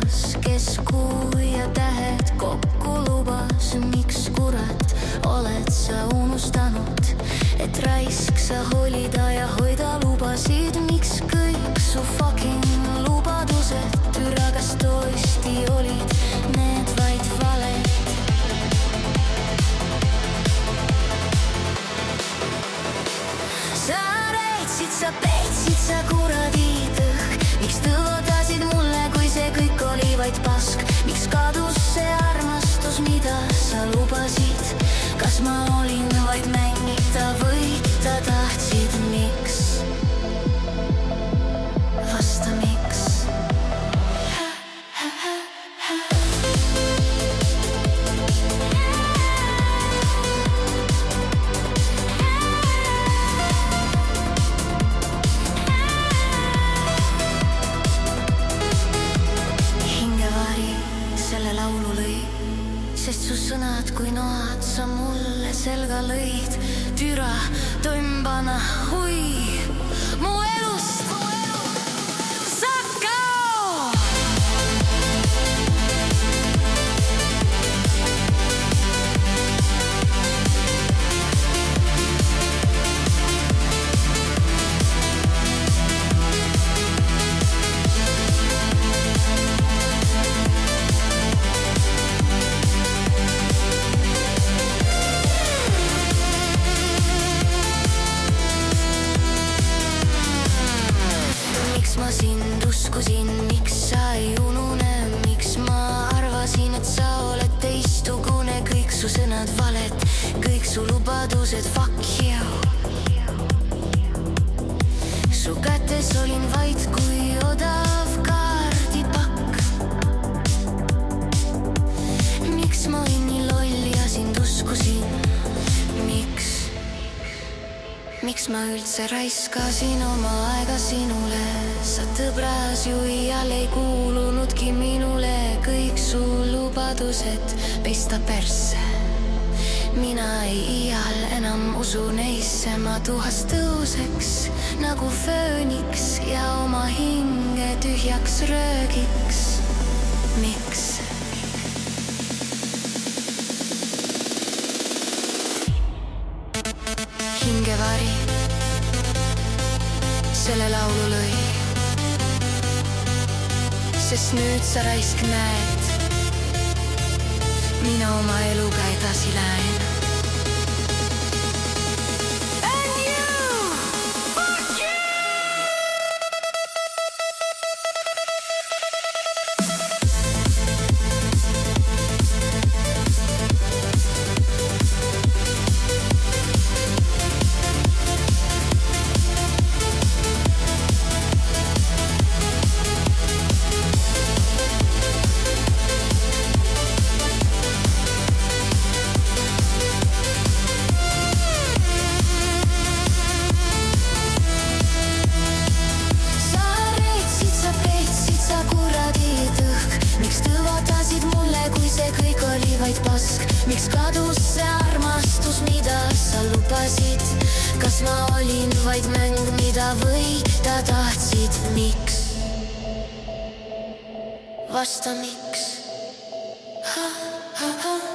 lubas, kes kuu ja tähed kokku lubas. Miks kurat oled sa unustanud, et raisk sa hoida ja hoida lubasid? Miks kõik su fucking lubadused, türa kas tõesti olid need vaid valed? Sa reetsid, sa peetsid, sa kuradi tõhk. Miks tõotasid mulle, kui see kõik oli vaid pask? Miks kadus see armastus, mida sa lubasid? Kas ma olin vaid mängida, võita tahtsid? Miks? Vasta miks? Selle laulu lõi, sest su sõnad kui noad sa mulle selga lõid. Türa, tõmbana, hui, mu elust sa kao! Miks ma sind uskusin, miks sa ei unune? Miks ma arvasin, et sa oled teistsugune? Kõik su sõnad valed, kõik su lubadused, fuck you. Su kätes olin vaid kui odav kaardipakk. Miks ma olin nii loll ja sind uskusin? Miks ma üldse raiskasin oma aega sinule? Sa tõbras ju iial ei kuulunudki minule. Kõik su lubadused pesta persse. Mina ei iial enam usu neisse. Ma tuhas tõuseks nagu fööniks ja oma hinge tühjaks röögiks. Miks? Hingevari selle laulu lõi, sest nüüd sa raisk näed, mina oma eluga edasi lähen. Miks kadus see armastus, mida sa lubasid? Kas ma olin vaid mäng, mida võita tahtsid? Miks? Vasta miks? Ha, ha, ha.